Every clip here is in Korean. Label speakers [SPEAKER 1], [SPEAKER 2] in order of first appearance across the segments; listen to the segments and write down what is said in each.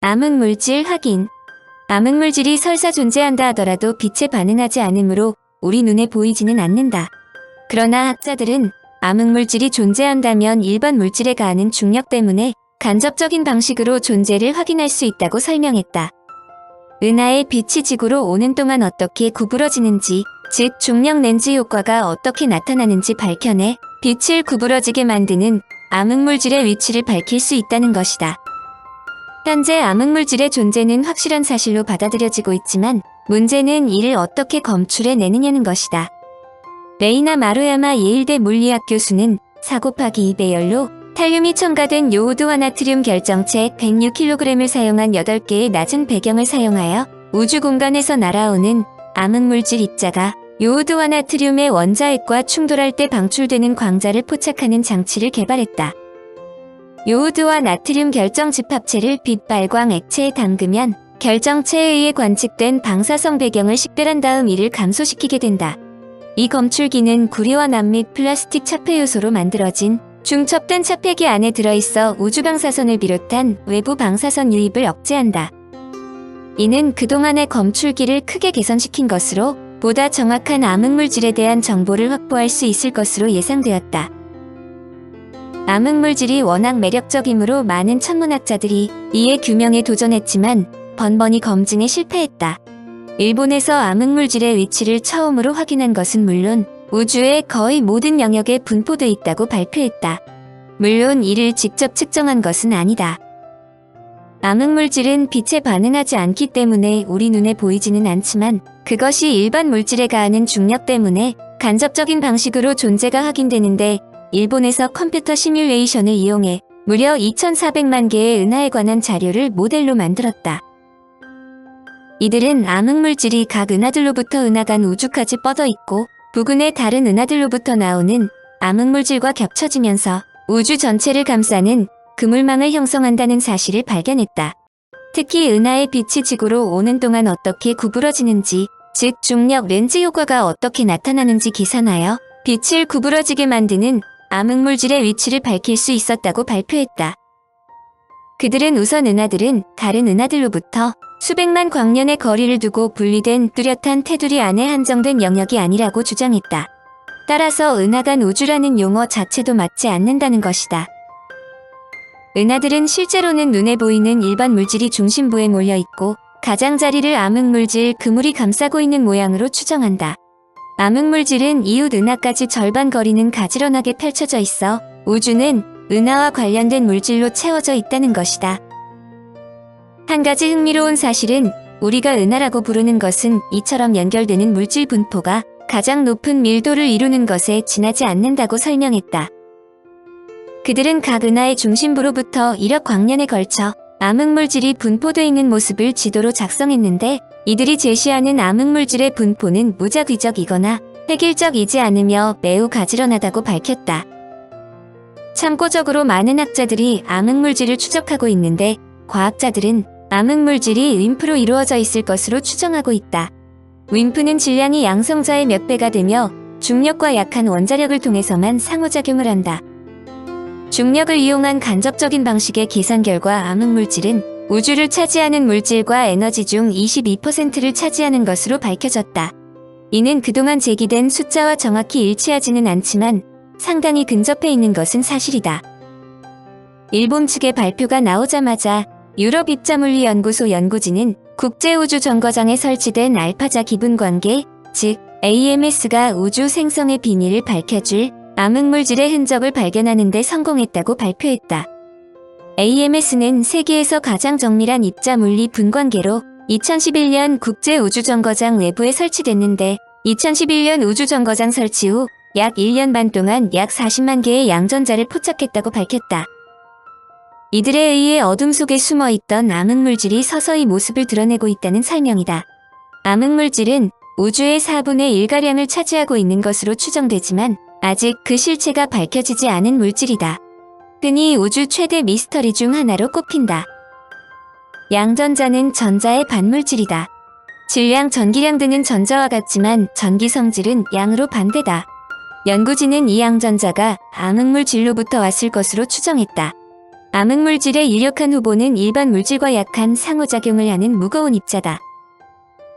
[SPEAKER 1] 암흑물질 확인. 암흑물질이 설사 존재한다 하더라도 빛에 반응하지 않으므로 우리 눈에 보이지는 않는다. 그러나 학자들은 암흑물질이 존재한다면 일반 물질에 가하는 중력 때문에 간접적인 방식으로 존재를 확인할 수 있다고 설명했다. 은하의 빛이 지구로 오는 동안 어떻게 구부러지는지, 즉 중력 렌즈 효과가 어떻게 나타나는지 밝혀내 빛을 구부러지게 만드는 암흑물질의 위치를 밝힐 수 있다는 것이다. 현재 암흑물질의 존재는 확실한 사실로 받아들여지고 있지만 문제는 이를 어떻게 검출해내느냐는 것이다. 레이나 마루야마 예일대 물리학 교수는 4 곱하기 2 배열로 탈륨이 첨가된 요오드와 나트륨 결정체 106kg을 사용한 8개의 낮은 배경을 사용하여 우주 공간에서 날아오는 암흑물질 입자가 요오드와 나트륨의 원자핵과 충돌할 때 방출되는 광자를 포착하는 장치를 개발했다. 요오드와 나트륨 결정 집합체를 빛발광 액체에 담그면 결정체에 의해 관측된 방사성 배경을 식별한 다음 이를 감소시키게 된다. 이 검출기는 구리와 납 및 플라스틱 차폐 요소로 만들어진 중첩된 차폐기 안에 들어있어 우주 방사선을 비롯한 외부 방사선 유입을 억제한다. 이는 그동안의 검출기를 크게 개선시킨 것으로 보다 정확한 암흑물질에 대한 정보를 확보할 수 있을 것으로 예상되었다. 암흑물질이 워낙 매력적이므로 많은 천문학자들이 이의 규명에 도전했지만 번번이 검증에 실패했다. 일본에서 암흑물질의 위치를 처음으로 확인한 것은 물론 우주의 거의 모든 영역에 분포돼 있다고 발표했다. 물론 이를 직접 측정한 것은 아니다. 암흑물질은 빛에 반응하지 않기 때문에 우리 눈에 보이지는 않지만 그것이 일반 물질에 가하는 중력 때문에 간접적인 방식으로 존재가 확인되는데 일본에서 컴퓨터 시뮬레이션을 이용해 무려 2,400만 개의 은하에 관한 자료를 모델로 만들었다. 이들은 암흑물질이 각 은하들로부터 은하 간 우주까지 뻗어 있고 부근의 다른 은하들로부터 나오는 암흑물질과 겹쳐지면서 우주 전체를 감싸는 그물망을 형성한다는 사실을 발견했다. 특히 은하의 빛이 지구로 오는 동안 어떻게 구부러지는지, 즉 중력 렌즈 효과가 어떻게 나타나는지 계산하여 빛을 구부러지게 만드는 암흑물질의 위치를 밝힐 수 있었다고 발표했다. 그들은 우선 은하들은 다른 은하들로부터 수백만 광년의 거리를 두고 분리된 뚜렷한 테두리 안에 한정된 영역이 아니라고 주장했다. 따라서 은하 간 우주라는 용어 자체도 맞지 않는다는 것이다. 은하들은 실제로는 눈에 보이는 일반 물질이 중심부에 몰려있고 가장자리를 암흑물질 그물이 감싸고 있는 모양으로 추정한다. 암흑물질은 이웃 은하까지 절반 거리는 가지런하게 펼쳐져 있어 우주는 은하와 관련된 물질로 채워져 있다는 것이다. 한 가지 흥미로운 사실은 우리가 은하라고 부르는 것은 이처럼 연결되는 물질 분포가 가장 높은 밀도를 이루는 것에 지나지 않는다고 설명했다. 그들은 각 은하의 중심부로부터 1억 광년에 걸쳐 암흑물질이 분포되어 있는 모습을 지도로 작성했는데 이들이 제시하는 암흑물질의 분포는 무작위적이거나 획일적이지 않으며 매우 가지런하다고 밝혔다. 참고적으로 많은 학자들이 암흑물질을 추적하고 있는데 과학자들은 암흑물질이 윈프로 이루어져 있을 것으로 추정하고 있다. 윈프는 질량이 양성자의 몇 배가 되며 중력과 약한 원자력을 통해서만 상호작용을 한다. 중력을 이용한 간접적인 방식의 계산 결과 암흑물질은 우주를 차지하는 물질과 에너지 중 22%를 차지하는 것으로 밝혀졌다. 이는 그동안 제기된 숫자와 정확히 일치하지는 않지만 상당히 근접해 있는 것은 사실이다. 일본 측의 발표가 나오자마자 유럽 입자물리연구소 연구진은 국제우주정거장에 설치된 알파자 기분관계, 즉 AMS가 우주 생성의 비밀을 밝혀줄 암흑물질의 흔적을 발견하는 데 성공했다고 발표했다. AMS는 세계에서 가장 정밀한 입자물리 분광계로 2011년 국제우주정거장 외부에 설치됐는데 2011년 우주정거장 설치 후 약 1년 반 동안 약 40만 개의 양전자를 포착했다고 밝혔다. 이들에 의해 어둠 속에 숨어있던 암흑물질이 서서히 모습을 드러내고 있다는 설명이다. 암흑물질은 우주의 4분의 1가량을 차지하고 있는 것으로 추정되지만 아직 그 실체가 밝혀지지 않은 물질이다. 흔히 우주 최대 미스터리 중 하나로 꼽힌다. 양전자는 전자의 반물질이다. 질량, 전기량 등은 전자와 같지만 전기 성질은 양으로 반대다. 연구진은 이 양전자가 암흑물질로부터 왔을 것으로 추정했다. 암흑물질의 유력한 후보는 일반 물질과 약한 상호작용을 하는 무거운 입자다.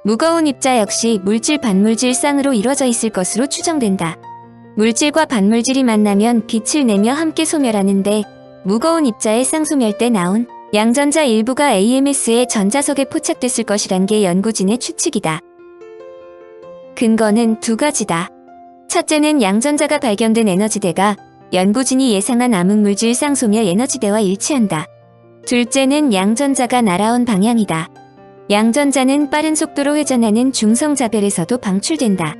[SPEAKER 1] 무거운 입자 역시 물질 반물질 쌍으로 이루어져 있을 것으로 추정된다. 물질과 반물질이 만나면 빛을 내며 함께 소멸하는데 무거운 입자의 쌍소멸 때 나온 양전자 일부가 AMS의 전자석에 포착됐을 것이란 게 연구진의 추측이다. 근거는 두 가지다. 첫째는 양전자가 발견된 에너지대가 연구진이 예상한 암흑물질 쌍소멸 에너지대와 일치한다. 둘째는 양전자가 날아온 방향이다. 양전자는 빠른 속도로 회전하는 중성자별에서도 방출된다.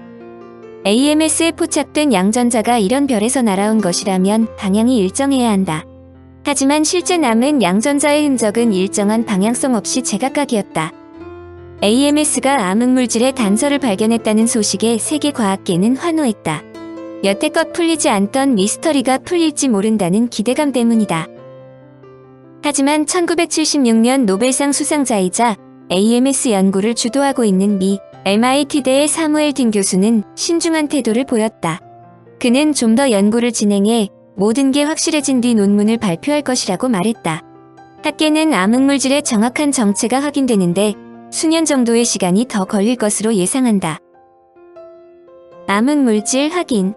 [SPEAKER 1] AMS에 포착된 양전자가 이런 별에서 날아온 것이라면 방향이 일정해야 한다. 하지만 실제 남은 양전자의 흔적은 일정한 방향성 없이 제각각이었다. AMS가 암흑물질의 단서를 발견했다는 소식에 세계 과학계는 환호했다. 여태껏 풀리지 않던 미스터리가 풀릴지 모른다는 기대감 때문이다. 하지만 1976년 노벨상 수상자이자 AMS 연구를 주도하고 있는 미 MIT대의 사무엘 딘 교수는 신중한 태도를 보였다. 그는 좀 더 연구를 진행해 모든 게 확실해진 뒤 논문을 발표할 것이라고 말했다. 학계는 암흑물질의 정확한 정체가 확인되는데 수년 정도의 시간이 더 걸릴 것으로 예상한다. 암흑물질 확인.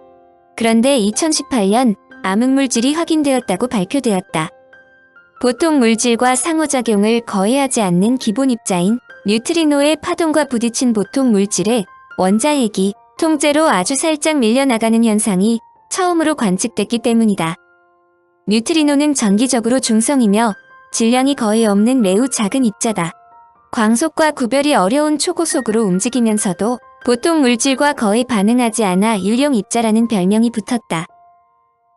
[SPEAKER 1] 그런데 2018년 암흑물질이 확인되었다고 발표되었다. 보통 물질과 상호작용을 거의 하지 않는 기본 입자인 뉴트리노의 파동과 부딪힌 보통 물질의 원자핵이 통째로 아주 살짝 밀려나가는 현상이 처음으로 관측됐기 때문이다. 뉴트리노는 전기적으로 중성이며 질량이 거의 없는 매우 작은 입자다. 광속과 구별이 어려운 초고속으로 움직이면서도 보통 물질과 거의 반응하지 않아 유령 입자라는 별명이 붙었다.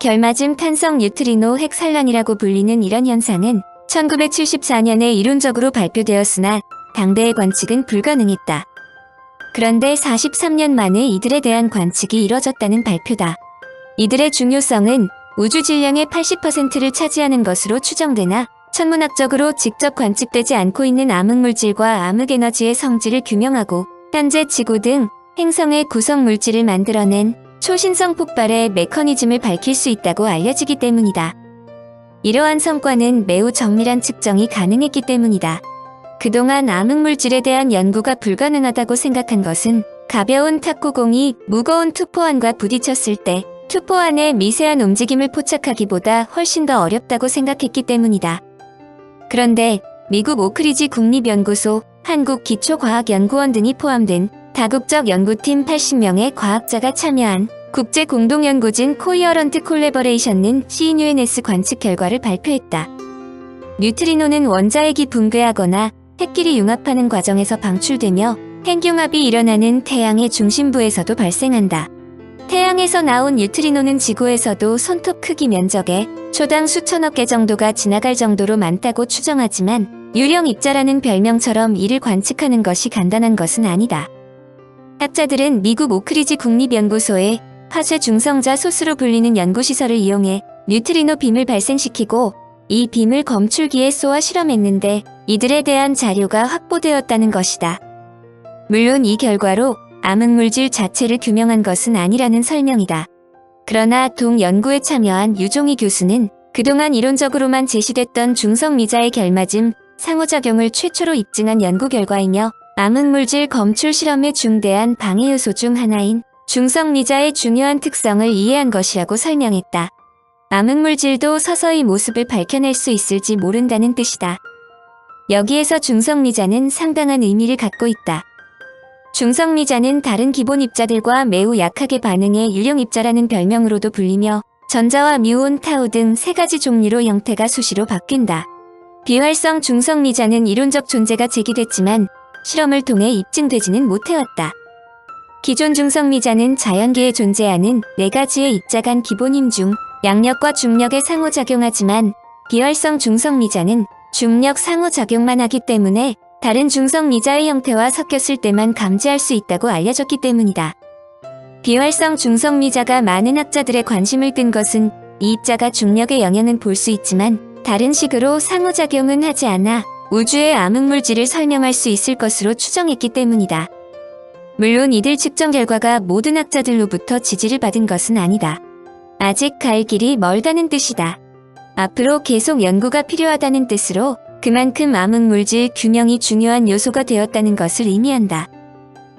[SPEAKER 1] 결맞음 탄성 뉴트리노 핵산란이라고 불리는 이런 현상은 1974년에 이론적으로 발표되었으나 당대의 관측은 불가능했다. 그런데 43년 만에 이들에 대한 관측이 이뤄졌다는 발표다. 이들의 중요성은 우주 질량의 80%를 차지하는 것으로 추정되나 천문학적으로 직접 관측되지 않고 있는 암흑물질과 암흑에너지의 성질을 규명하고 현재 지구 등 행성의 구성 물질을 만들어낸 초신성 폭발의 메커니즘을 밝힐 수 있다고 알려지기 때문이다. 이러한 성과는 매우 정밀한 측정이 가능했기 때문이다. 그동안 암흑물질에 대한 연구가 불가능하다고 생각한 것은 가벼운 탁구공이 무거운 투포환과 부딪혔을 때 투포환의 미세한 움직임을 포착하기보다 훨씬 더 어렵다고 생각했기 때문이다. 그런데 미국 오크리지 국립연구소, 한국기초과학연구원 등이 포함된 다국적 연구팀 80명의 과학자가 참여한 국제공동연구진 코이어런트 콜래버레이션은 CNUNS 관측 결과를 발표했다. 뉴트리노는 원자핵이 붕괴하거나 핵끼리 융합하는 과정에서 방출되며 핵융합이 일어나는 태양의 중심부에서도 발생한다. 태양에서 나온 뉴트리노는 지구에서도 손톱 크기 면적의 초당 수천억 개 정도가 지나갈 정도로 많다고 추정하지만 유령 입자라는 별명처럼 이를 관측하는 것이 간단한 것은 아니다. 학자들은 미국 오크리지 국립연구소의 화쇄 중성자 소스로 불리는 연구시설을 이용해 뉴트리노 빔을 발생시키고 이 빔을 검출기에 쏘아 실험했는데 이들에 대한 자료가 확보되었다는 것이다. 물론 이 결과로 암흑물질 자체를 규명한 것은 아니라는 설명이다. 그러나 동연구에 참여한 유종희 교수는 그동안 이론적으로만 제시됐던 중성미자의 결맞음, 상호작용을 최초로 입증한 연구 결과이며 암흑물질 검출 실험의 중대한 방해 요소 중 하나인 중성미자의 중요한 특성을 이해한 것이라고 설명했다. 암흑물질도 서서히 모습을 밝혀낼 수 있을지 모른다는 뜻이다. 여기에서 중성미자는 상당한 의미를 갖고 있다. 중성미자는 다른 기본 입자들과 매우 약하게 반응해 유령 입자라는 별명으로도 불리며 전자와 뮤온, 타우 등 세 가지 종류로 형태가 수시로 바뀐다. 비활성 중성미자는 이론적 존재가 제기됐지만 실험을 통해 입증되지는 못해왔다. 기존 중성미자는 자연계에 존재하는 네 가지의 입자 간 기본 힘 중 양력과 중력에 상호작용하지만 비활성 중성미자는 중력 상호작용만 하기 때문에 다른 중성미자의 형태와 섞였을 때만 감지할 수 있다고 알려졌기 때문이다. 비활성 중성미자가 많은 학자들의 관심을 끈 것은 이 입자가 중력의 영향은 볼 수 있지만 다른 식으로 상호작용은 하지 않아 우주의 암흑물질을 설명할 수 있을 것으로 추정했기 때문이다. 물론 이들 측정 결과가 모든 학자들로부터 지지를 받은 것은 아니다. 아직 갈 길이 멀다는 뜻이다. 앞으로 계속 연구가 필요하다는 뜻으로 그만큼 암흑물질 규명이 중요한 요소가 되었다는 것을 의미한다.